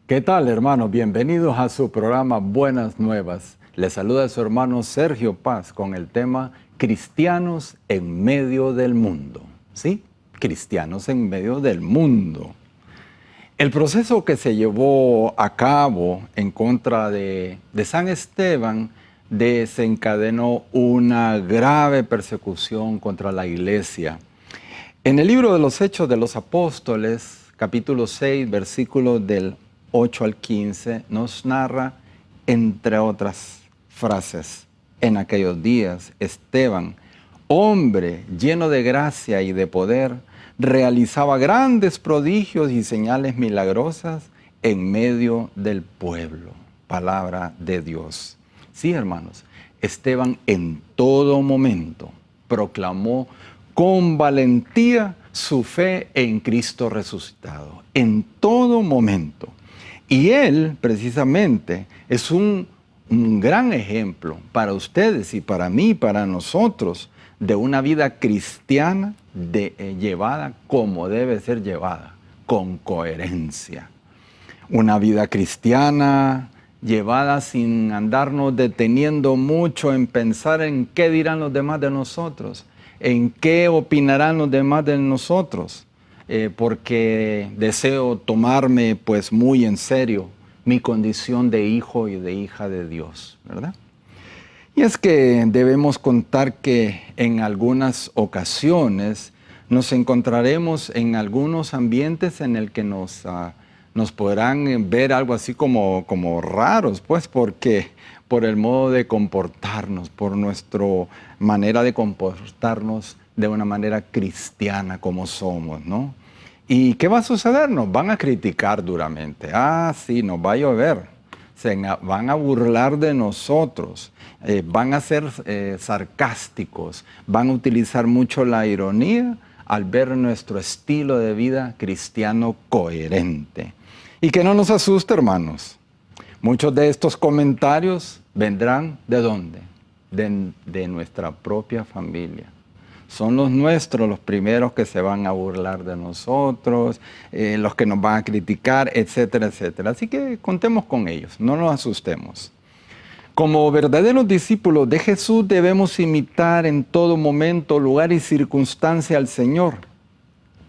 ¿Qué tal, hermanos? Bienvenidos a su programa Buenas Nuevas. Les saluda su hermano Sergio Paz con el tema Cristianos en medio del mundo. ¿Sí? Cristianos en medio del mundo. El proceso que se llevó a cabo en contra de San Esteban desencadenó una grave persecución contra la iglesia. En el libro de los Hechos de los Apóstoles, capítulo 6, versículos del 8 al 15, nos narra, entre otras frases, en aquellos días, Esteban, hombre lleno de gracia y de poder, realizaba grandes prodigios y señales milagrosas en medio del pueblo. Palabra de Dios. Sí, hermanos, Esteban en todo momento proclamó con valentía su fe en Cristo resucitado. En todo momento. Y él, precisamente, es un gran ejemplo para ustedes y para mí, para nosotros, de una vida cristiana llevada como debe ser llevada, con coherencia. Una vida cristiana llevada sin andarnos deteniendo mucho en pensar en qué dirán los demás de nosotros, en qué opinarán los demás de nosotros, porque deseo tomarme pues muy en serio mi condición de hijo y de hija de Dios, ¿verdad? Y es que debemos contar que en algunas ocasiones nos encontraremos en algunos ambientes en el que nos podrán ver algo así como raros, pues porque por el modo de comportarnos, por nuestra manera de comportarnos de una manera cristiana como somos, ¿no? ¿Y qué va a suceder? Nos van a criticar duramente. Sí, nos va a llover. Van a burlar de nosotros. Van a ser sarcásticos. Van a utilizar mucho la ironía al ver nuestro estilo de vida cristiano coherente. Y que no nos asuste, hermanos. Muchos de estos comentarios vendrán ¿de dónde? De nuestra propia familia. Son los nuestros los primeros que se van a burlar de nosotros, los que nos van a criticar, etcétera, etcétera. Así que contemos con ellos, no nos asustemos. Como verdaderos discípulos de Jesús debemos imitar en todo momento, lugar y circunstancia al Señor.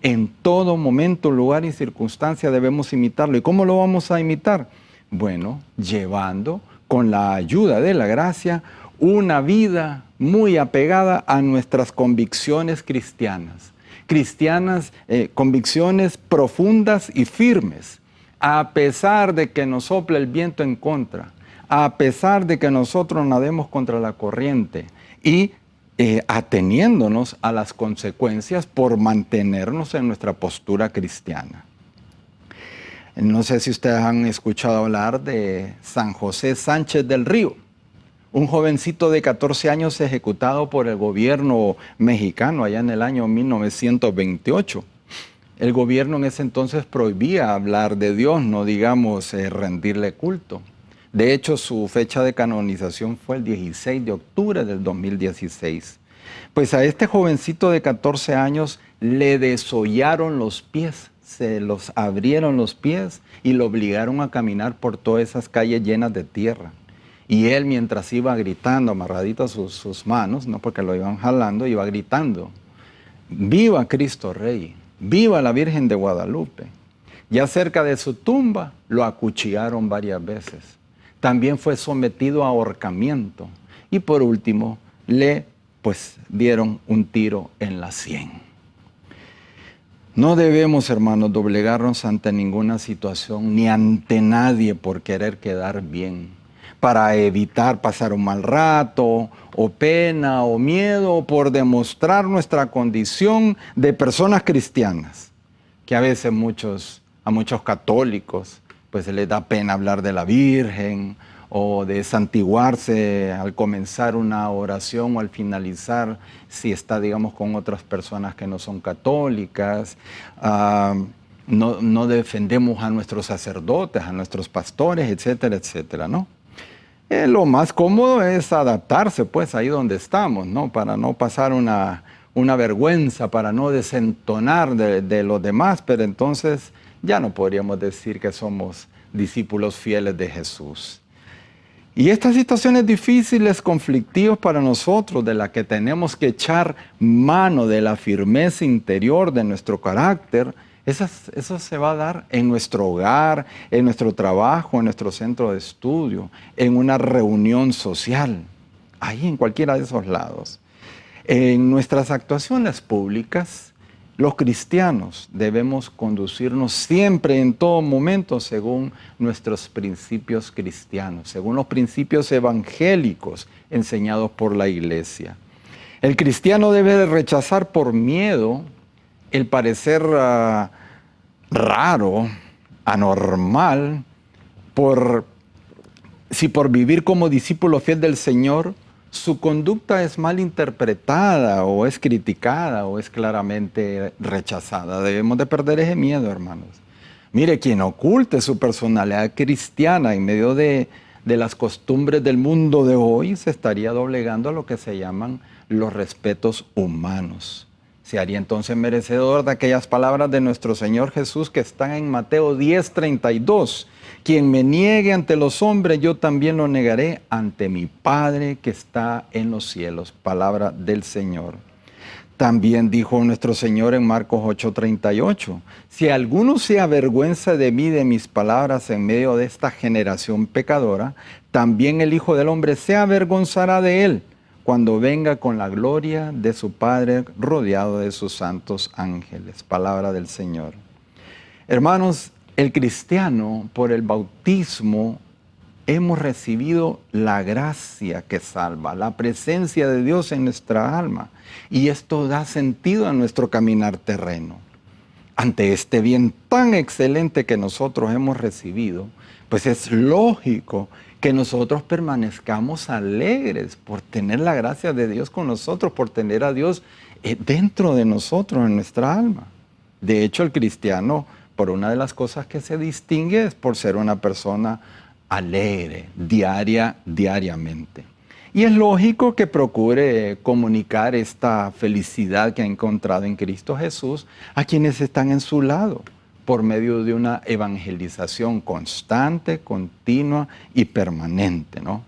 En todo momento, lugar y circunstancia debemos imitarlo. ¿Y cómo lo vamos a imitar? Bueno, llevando con la ayuda de la gracia una vida muy apegada a nuestras convicciones cristianas. Convicciones profundas y firmes, a pesar de que nos sople el viento en contra, a pesar de que nosotros nademos contra la corriente y ateniéndonos a las consecuencias por mantenernos en nuestra postura cristiana. No sé si ustedes han escuchado hablar de San José Sánchez del Río, un jovencito de 14 años ejecutado por el gobierno mexicano allá en el año 1928. El gobierno en ese entonces prohibía hablar de Dios, no digamos rendirle culto. De hecho, su fecha de canonización fue el 16 de octubre del 2016. Pues a este jovencito de 14 años le desollaron los pies, se los abrieron los pies y lo obligaron a caminar por todas esas calles llenas de tierra. Y él, mientras iba gritando, amarradito a sus manos, no porque lo iban jalando, iba gritando: ¡viva Cristo Rey! ¡Viva la Virgen de Guadalupe! Ya cerca de su tumba lo acuchillaron varias veces. También fue sometido a ahorcamiento. Y por último, le dieron un tiro en la sien. No debemos, hermanos, doblegarnos ante ninguna situación ni ante nadie por querer quedar bien, para evitar pasar un mal rato, o pena, o miedo, o por demostrar nuestra condición de personas cristianas, que a veces a muchos católicos se les da pena hablar de la Virgen, o de santiguarse al comenzar una oración o al finalizar, si está, digamos, con otras personas que no son católicas. No defendemos a nuestros sacerdotes, a nuestros pastores, etcétera, etcétera, ¿no? Lo más cómodo es adaptarse, ahí donde estamos, ¿no? Para no pasar una vergüenza, para no desentonar de los demás, pero entonces ya no podríamos decir que somos discípulos fieles de Jesús. Y estas situaciones difíciles, conflictivas para nosotros, de las que tenemos que echar mano de la firmeza interior de nuestro carácter, eso se va a dar en nuestro hogar, en nuestro trabajo, en nuestro centro de estudio, en una reunión social, ahí en cualquiera de esos lados. En nuestras actuaciones públicas, los cristianos debemos conducirnos siempre, en todo momento, según nuestros principios cristianos, según los principios evangélicos enseñados por la Iglesia. El cristiano debe rechazar por miedo el parecer raro, anormal, si por vivir como discípulo fiel del Señor, su conducta es mal interpretada o es criticada o es claramente rechazada. Debemos de perder ese miedo, hermanos. Mire, quien oculte su personalidad cristiana en medio de las costumbres del mundo de hoy, se estaría doblegando a lo que se llaman los respetos humanos. Se haría entonces merecedor de aquellas palabras de nuestro Señor Jesús que están en Mateo 10:32. Quien me niegue ante los hombres, yo también lo negaré ante mi Padre que está en los cielos. Palabra del Señor. También dijo nuestro Señor en Marcos 8:38, si alguno se avergüenza de mí, de mis palabras en medio de esta generación pecadora, también el Hijo del Hombre se avergonzará de él cuando venga con la gloria de su Padre rodeado de sus santos ángeles. Palabra del Señor. Hermanos, el cristiano, por el bautismo, hemos recibido la gracia que salva, la presencia de Dios en nuestra alma. Y esto da sentido a nuestro caminar terreno. Ante este bien tan excelente que nosotros hemos recibido, pues es lógico que nosotros permanezcamos alegres por tener la gracia de Dios con nosotros, por tener a Dios dentro de nosotros, en nuestra alma. De hecho, el cristiano, por una de las cosas que se distingue, es por ser una persona alegre, diariamente. Y es lógico que procure comunicar esta felicidad que ha encontrado en Cristo Jesús a quienes están en su lado, por medio de una evangelización constante, continua y permanente, ¿no?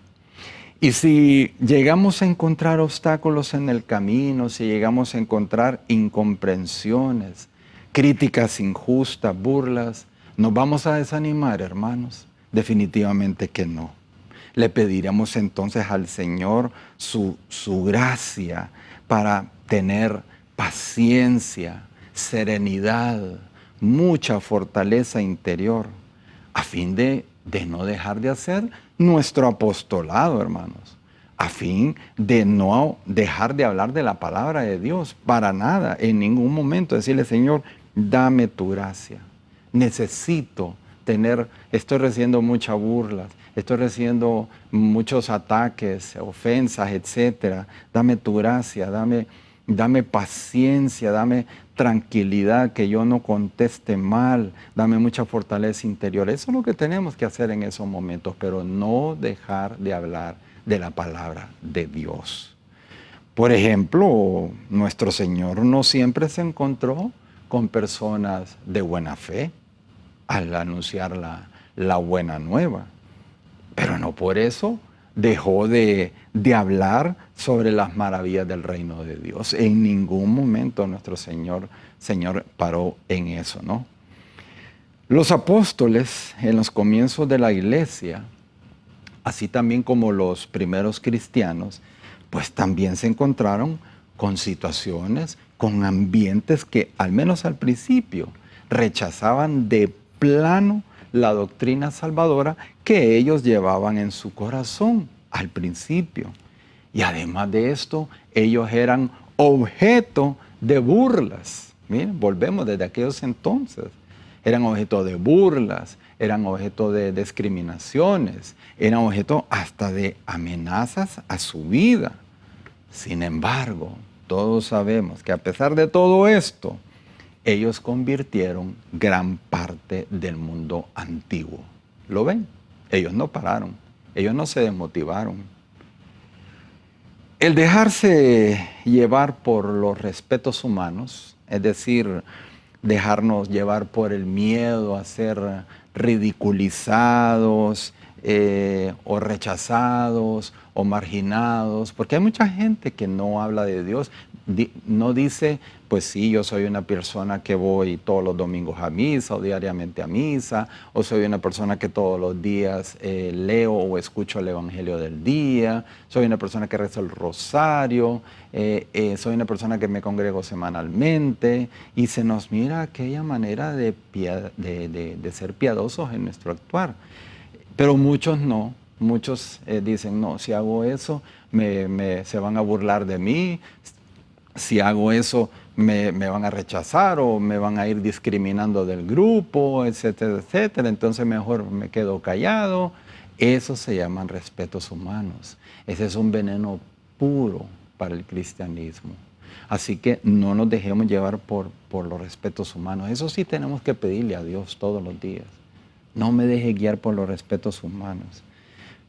Y si llegamos a encontrar obstáculos en el camino, si llegamos a encontrar incomprensiones, críticas injustas, burlas, ¿nos vamos a desanimar, hermanos? Definitivamente que no. Le pediremos entonces al Señor su gracia para tener paciencia, serenidad, mucha fortaleza interior, a fin de no dejar de hacer nuestro apostolado, hermanos, a fin de no dejar de hablar de la palabra de Dios, para nada, en ningún momento decirle, Señor, dame tu gracia, necesito estoy recibiendo muchas burlas, estoy recibiendo muchos ataques, ofensas, etcétera. Dame tu gracia, dame paciencia, dame tranquilidad, que yo no conteste mal, dame mucha fortaleza interior. Eso es lo que tenemos que hacer en esos momentos, pero no dejar de hablar de la palabra de Dios. Por ejemplo, nuestro Señor no siempre se encontró con personas de buena fe al anunciar la buena nueva. Pero no por eso dejó de hablar sobre las maravillas del reino de Dios. En ningún momento nuestro Señor paró en eso, ¿no? Los apóstoles en los comienzos de la iglesia, así también como los primeros cristianos, pues también se encontraron con situaciones, con ambientes que al menos al principio rechazaban de plano la doctrina salvadora que ellos llevaban en su corazón al principio. Y además de esto, ellos eran objeto de burlas. Miren, volvemos desde aquellos entonces. Eran objeto de burlas, eran objeto de discriminaciones, eran objeto hasta de amenazas a su vida. Sin embargo, todos sabemos que a pesar de todo esto, ellos convirtieron gran parte del mundo antiguo. ¿Lo ven? Ellos no pararon, ellos no se desmotivaron. El dejarse llevar por los respetos humanos, es decir, dejarnos llevar por el miedo a ser ridiculizados o rechazados o marginados, porque hay mucha gente que no habla de Dios, no dice, pues sí, yo soy una persona que voy todos los domingos a misa o diariamente a misa, o soy una persona que todos los días leo o escucho el Evangelio del día, soy una persona que reza el rosario, soy una persona que me congrego semanalmente, y se nos mira aquella manera de ser piadosos en nuestro actuar. Pero muchos no, muchos dicen, no, si hago eso se van a burlar de mí, si hago eso me van a rechazar o me van a ir discriminando del grupo, etcétera, etcétera, entonces mejor me quedo callado. Eso se llaman respetos humanos. Ese es un veneno puro para el cristianismo. Así que no nos dejemos llevar por los respetos humanos. Eso sí tenemos que pedirle a Dios todos los días. No me deje guiar por los respetos humanos.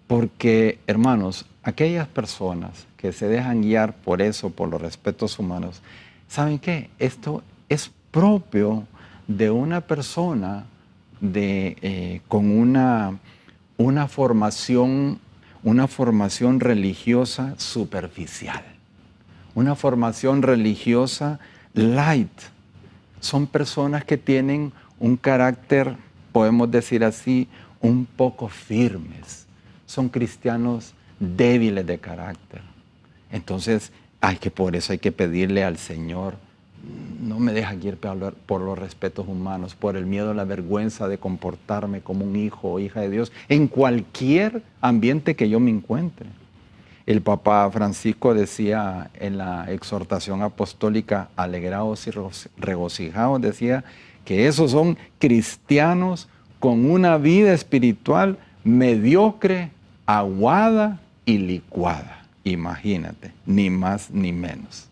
Porque, hermanos, aquellas personas que se dejan guiar por eso, por los respetos humanos, ¿saben qué? Esto es propio de una persona con una formación religiosa superficial, una formación religiosa light. Son personas que tienen un carácter, podemos decir así, un poco firmes. Son cristianos débiles de carácter. Entonces, por eso hay que pedirle al Señor, no me deja guiar por los respetos humanos, por el miedo a la vergüenza de comportarme como un hijo o hija de Dios en cualquier ambiente que yo me encuentre. El Papa Francisco decía en la exhortación apostólica, alegraos y regocijaos, decía que esos son cristianos con una vida espiritual mediocre, aguada y licuada. Imagínate, ni más ni menos.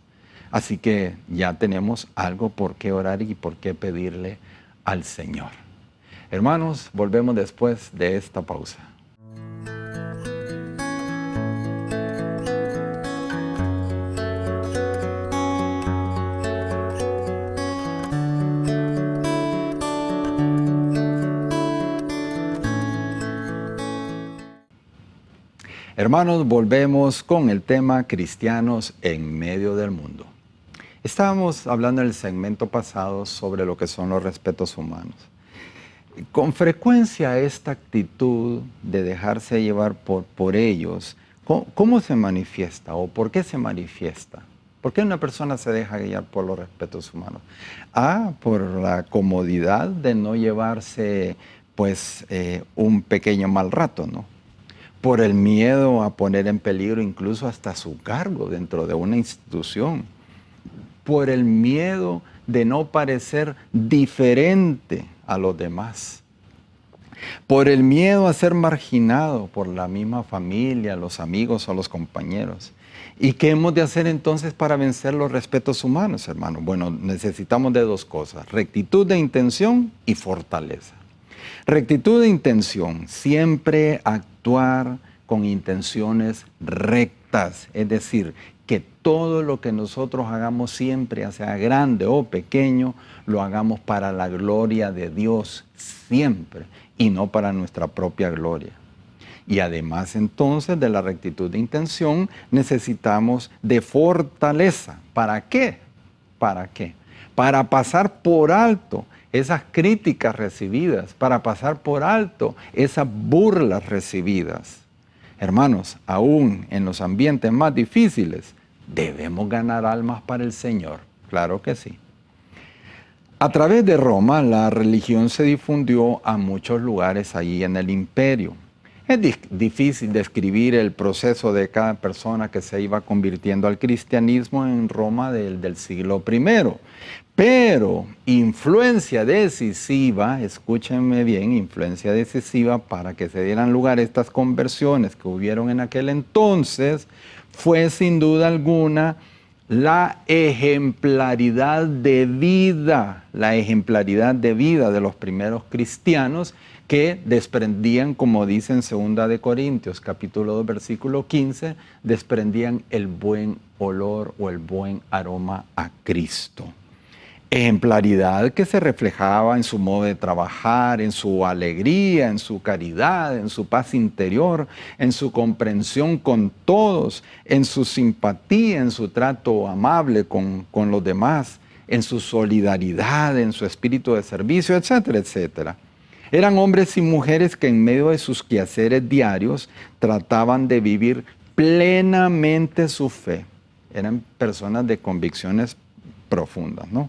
Así que ya tenemos algo por qué orar y por qué pedirle al Señor. Hermanos, volvemos después de esta pausa. Hermanos, volvemos con el tema cristianos en medio del mundo. Estábamos hablando en el segmento pasado sobre lo que son los respetos humanos. Con frecuencia esta actitud de dejarse llevar por ellos, ¿cómo se manifiesta o por qué se manifiesta? ¿Por qué una persona se deja guiar por los respetos humanos? Por la comodidad de no llevarse un pequeño mal rato, ¿no? Por el miedo a poner en peligro incluso hasta su cargo dentro de una institución, por el miedo de no parecer diferente a los demás, por el miedo a ser marginado por la misma familia, los amigos o los compañeros. ¿Y qué hemos de hacer entonces para vencer los respetos humanos, hermano? Bueno, necesitamos de dos cosas, rectitud de intención y fortaleza. Rectitud de intención, siempre actuar con intenciones rectas, es decir, que todo lo que nosotros hagamos siempre, sea grande o pequeño, lo hagamos para la gloria de Dios siempre y no para nuestra propia gloria. Y además entonces de la rectitud de intención necesitamos de fortaleza. ¿Para qué? ¿Para qué? Para pasar por alto esas críticas recibidas, para pasar por alto esas burlas recibidas. Hermanos, aún en los ambientes más difíciles, debemos ganar almas para el Señor. Claro que sí. A través de Roma, la religión se difundió a muchos lugares allí en el imperio. Es difícil describir el proceso de cada persona que se iba convirtiendo al cristianismo en Roma del siglo I. Pero influencia decisiva, escúchenme bien, influencia decisiva para que se dieran lugar a estas conversiones que hubieron en aquel entonces, fue sin duda alguna la ejemplaridad de vida de los primeros cristianos que desprendían, como dice en 2 de Corintios, capítulo 2, versículo 15, desprendían el buen olor o el buen aroma a Cristo. Ejemplaridad que se reflejaba en su modo de trabajar, en su alegría, en su caridad, en su paz interior, en su comprensión con todos, en su simpatía, en su trato amable con los demás, en su solidaridad, en su espíritu de servicio, etcétera, etcétera. Eran hombres y mujeres que en medio de sus quehaceres diarios trataban de vivir plenamente su fe. Eran personas de convicciones profundas, ¿no?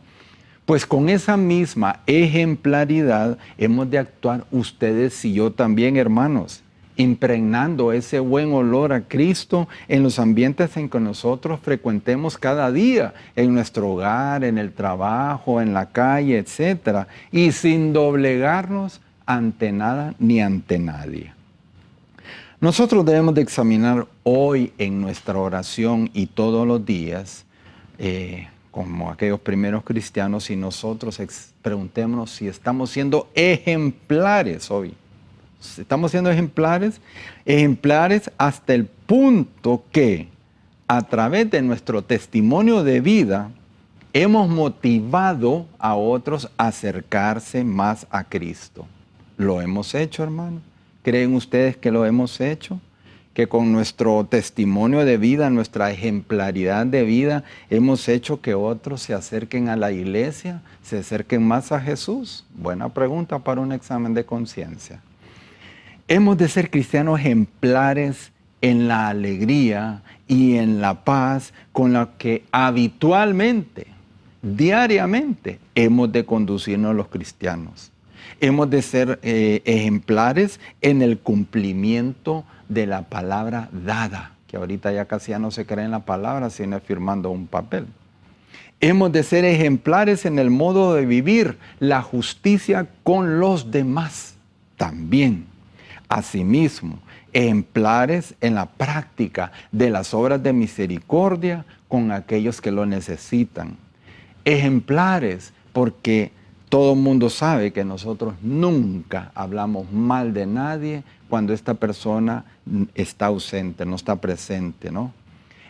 Pues con esa misma ejemplaridad hemos de actuar ustedes y yo también, hermanos, impregnando ese buen olor a Cristo en los ambientes en que nosotros frecuentemos cada día, en nuestro hogar, en el trabajo, en la calle, etc. Y sin doblegarnos ante nada ni ante nadie. Nosotros debemos de examinar hoy en nuestra oración y todos los días, como aquellos primeros cristianos, y nosotros preguntémonos si estamos siendo ejemplares hoy. Estamos siendo ejemplares hasta el punto que a través de nuestro testimonio de vida hemos motivado a otros a acercarse más a Cristo. ¿Lo hemos hecho, hermano? ¿Creen ustedes que lo hemos hecho? Que con nuestro testimonio de vida, nuestra ejemplaridad de vida, hemos hecho que otros se acerquen a la iglesia, se acerquen más a Jesús. Buena pregunta para un examen de conciencia. Hemos de ser cristianos ejemplares en la alegría y en la paz con la que habitualmente, diariamente, hemos de conducirnos los cristianos. Hemos de ser ejemplares en el cumplimiento de la palabra dada, que ahorita ya casi ya no se cree en la palabra, sino firmando un papel. Hemos de ser ejemplares en el modo de vivir la justicia con los demás también. Asimismo, ejemplares en la práctica de las obras de misericordia con aquellos que lo necesitan. Ejemplares porque todo el mundo sabe que nosotros nunca hablamos mal de nadie cuando esta persona está ausente, no está presente, ¿no?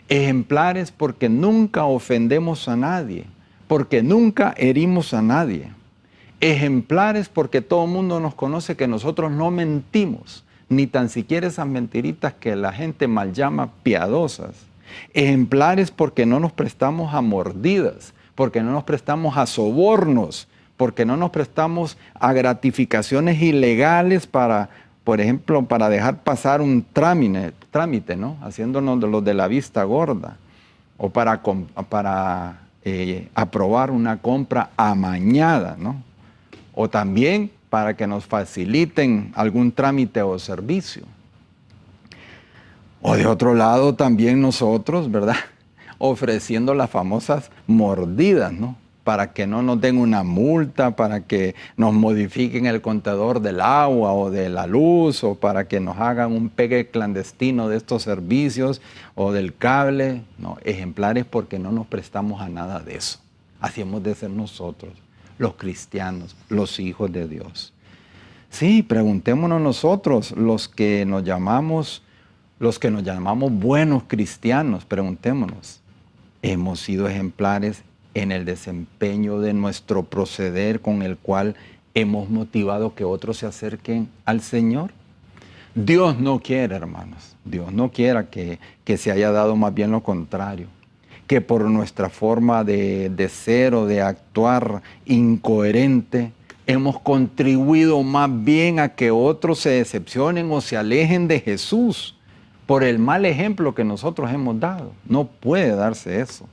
Ejemplares porque nunca ofendemos a nadie, porque nunca herimos a nadie. Ejemplares porque todo el mundo nos conoce que nosotros no mentimos, ni tan siquiera esas mentiritas que la gente mal llama piadosas. Ejemplares porque no nos prestamos a mordidas, porque no nos prestamos a sobornos, porque no nos prestamos a gratificaciones ilegales para, por ejemplo, para dejar pasar un trámite, ¿no? Haciéndonos de los de la vista gorda, o para aprobar una compra amañada, ¿no? O también para que nos faciliten algún trámite o servicio. O de otro lado también nosotros, ¿verdad? Ofreciendo las famosas mordidas, ¿no? Para que no nos den una multa, para que nos modifiquen el contador del agua o de la luz, o para que nos hagan un pegue clandestino de estos servicios o del cable. No, ejemplares porque no nos prestamos a nada de eso. Así hemos de ser nosotros, los cristianos, los hijos de Dios. Sí, preguntémonos nosotros, los que nos llamamos buenos cristianos, preguntémonos, ¿hemos sido ejemplares en el desempeño de nuestro proceder con el cual hemos motivado que otros se acerquen al Señor? Dios no quiere, hermanos, Dios no quiera que se haya dado más bien lo contrario, que por nuestra forma de ser o de actuar incoherente, hemos contribuido más bien a que otros se decepcionen o se alejen de Jesús por el mal ejemplo que nosotros hemos dado. No puede darse eso.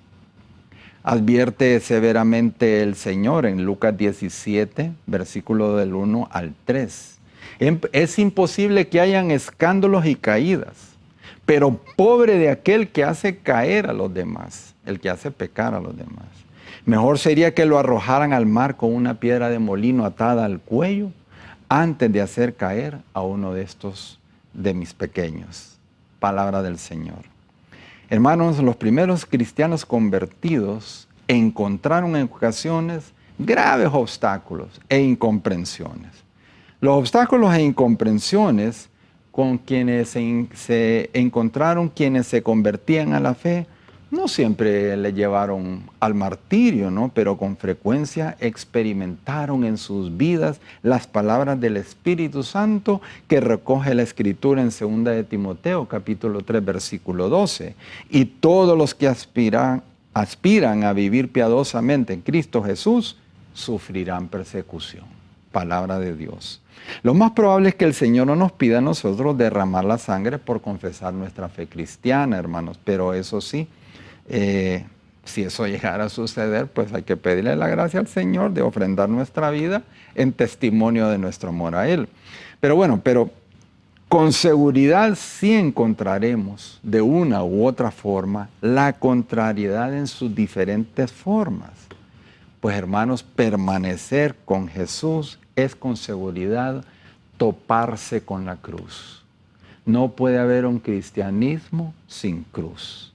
Advierte severamente el Señor en Lucas 17, versículo del 1 al 3. Es imposible que hayan escándalos y caídas, pero pobre de aquel que hace caer a los demás, el que hace pecar a los demás. Mejor sería que lo arrojaran al mar con una piedra de molino atada al cuello antes de hacer caer a uno de estos de mis pequeños. Palabra del Señor. Hermanos, los primeros cristianos convertidos encontraron en ocasiones graves obstáculos e incomprensiones. Los obstáculos e incomprensiones con quienes se encontraron quienes se convertían a la fe no siempre le llevaron al martirio, ¿no? Pero con frecuencia experimentaron en sus vidas las palabras del Espíritu Santo que recoge la Escritura en 2 de Timoteo, capítulo 3, versículo 12. Y todos los que aspiran a vivir piadosamente en Cristo Jesús, sufrirán persecución. Palabra de Dios. Lo más probable es que el Señor no nos pida a nosotros derramar la sangre por confesar nuestra fe cristiana, hermanos, pero eso sí, si eso llegara a suceder, pues hay que pedirle la gracia al Señor de ofrendar nuestra vida en testimonio de nuestro amor a Él. Pero bueno, con seguridad sí encontraremos de una u otra forma la contrariedad en sus diferentes formas. Pues hermanos, permanecer con Jesús es con seguridad toparse con la cruz. No puede haber un cristianismo sin cruz.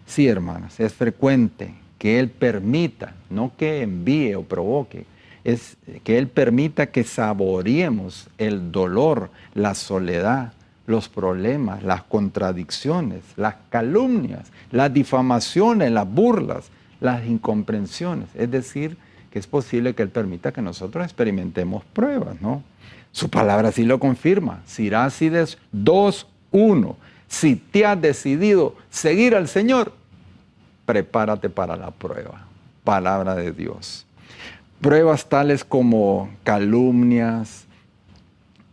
Sí, hermanas, es frecuente que Él permita, no que envíe o provoque, es que Él permita que saboreemos el dolor, la soledad, los problemas, las contradicciones, las calumnias, las difamaciones, las burlas, las incomprensiones. Es decir, que es posible que Él permita que nosotros experimentemos pruebas, ¿no? Su palabra sí lo confirma. Sirácides 2:1. Si te has decidido seguir al Señor, prepárate para la prueba. Palabra de Dios. Pruebas tales como calumnias,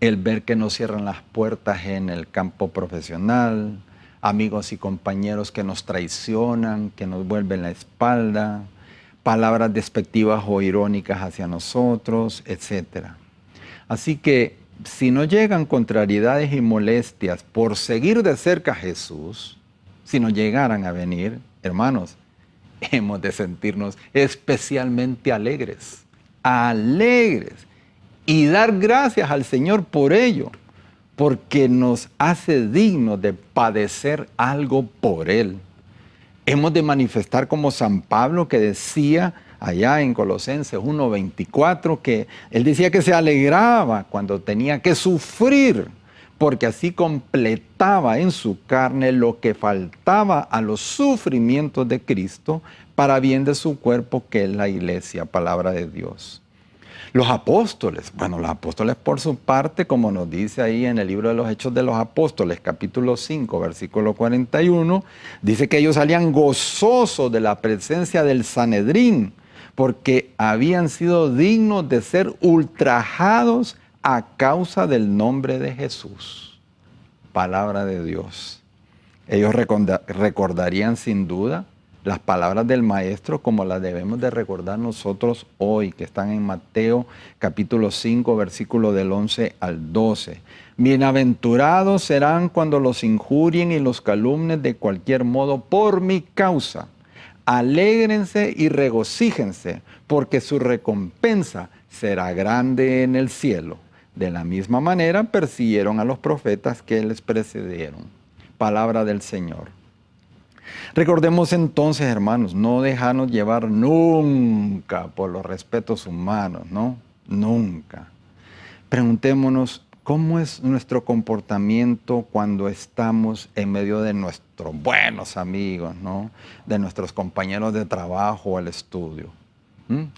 el ver que nos cierran las puertas en el campo profesional, amigos y compañeros que nos traicionan, que nos vuelven la espalda, palabras despectivas o irónicas hacia nosotros, etc. Así que si no llegan contrariedades y molestias por seguir de cerca a Jesús, si no llegaran a venir, hermanos, hemos de sentirnos especialmente alegres y dar gracias al Señor por ello, porque nos hace dignos de padecer algo por Él. Hemos de manifestar como San Pablo, que decía allá en Colosenses 1:24, que él decía que se alegraba cuando tenía que sufrir, porque así completaba en su carne lo que faltaba a los sufrimientos de Cristo para bien de su cuerpo, que es la iglesia, palabra de Dios. Los apóstoles por su parte, como nos dice ahí en el libro de los Hechos de los Apóstoles, capítulo 5, versículo 41, dice que ellos salían gozosos de la presencia del Sanedrín, porque habían sido dignos de ser ultrajados a causa del nombre de Jesús. Palabra de Dios. Ellos recordarían sin duda las palabras del Maestro como las debemos de recordar nosotros hoy, que están en Mateo capítulo 5, versículo del 11 al 12. Bienaventurados serán cuando los injurien y los calumnien de cualquier modo por mi causa. Alégrense y regocíjense, porque su recompensa será grande en el cielo. De la misma manera persiguieron a los profetas que les precedieron. Palabra del Señor. Recordemos entonces, hermanos, no dejarnos llevar nunca por los respetos humanos, ¿no? Nunca. Preguntémonos, ¿cómo es nuestro comportamiento cuando estamos en medio de nuestros buenos amigos, ¿no? De nuestros compañeros de trabajo o al estudio?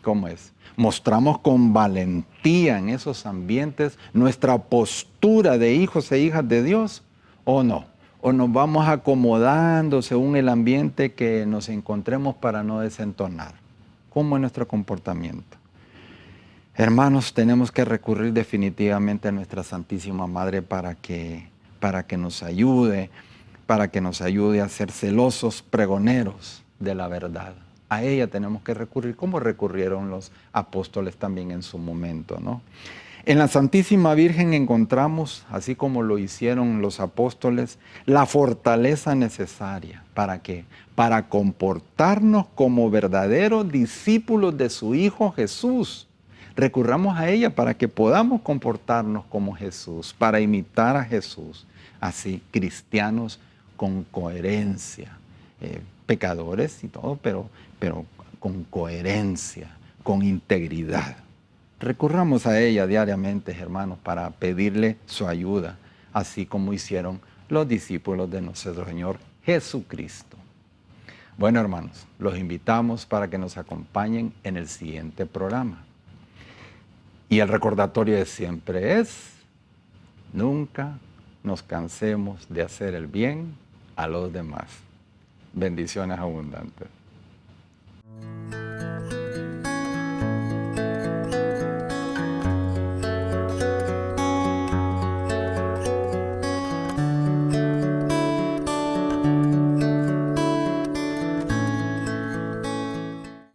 ¿Cómo es? ¿Mostramos con valentía en esos ambientes nuestra postura de hijos e hijas de Dios o no? ¿O nos vamos acomodando según el ambiente que nos encontremos para no desentonar? ¿Cómo es nuestro comportamiento? Hermanos, tenemos que recurrir definitivamente a nuestra Santísima Madre para que nos ayude, a ser celosos pregoneros de la verdad. A ella tenemos que recurrir, como recurrieron los apóstoles también en su momento, ¿no? En la Santísima Virgen encontramos, así como lo hicieron los apóstoles, la fortaleza necesaria. ¿Para qué? Para comportarnos como verdaderos discípulos de su Hijo Jesús. Recurramos a ella para que podamos comportarnos como Jesús, para imitar a Jesús. Así, cristianos con coherencia, pecadores y todo, pero con coherencia, con integridad. Recurramos a ella diariamente, hermanos, para pedirle su ayuda, así como hicieron los discípulos de nuestro Señor Jesucristo. Bueno, hermanos, los invitamos para que nos acompañen en el siguiente programa. Y el recordatorio de siempre es, nunca nos cansemos de hacer el bien a los demás. Bendiciones abundantes.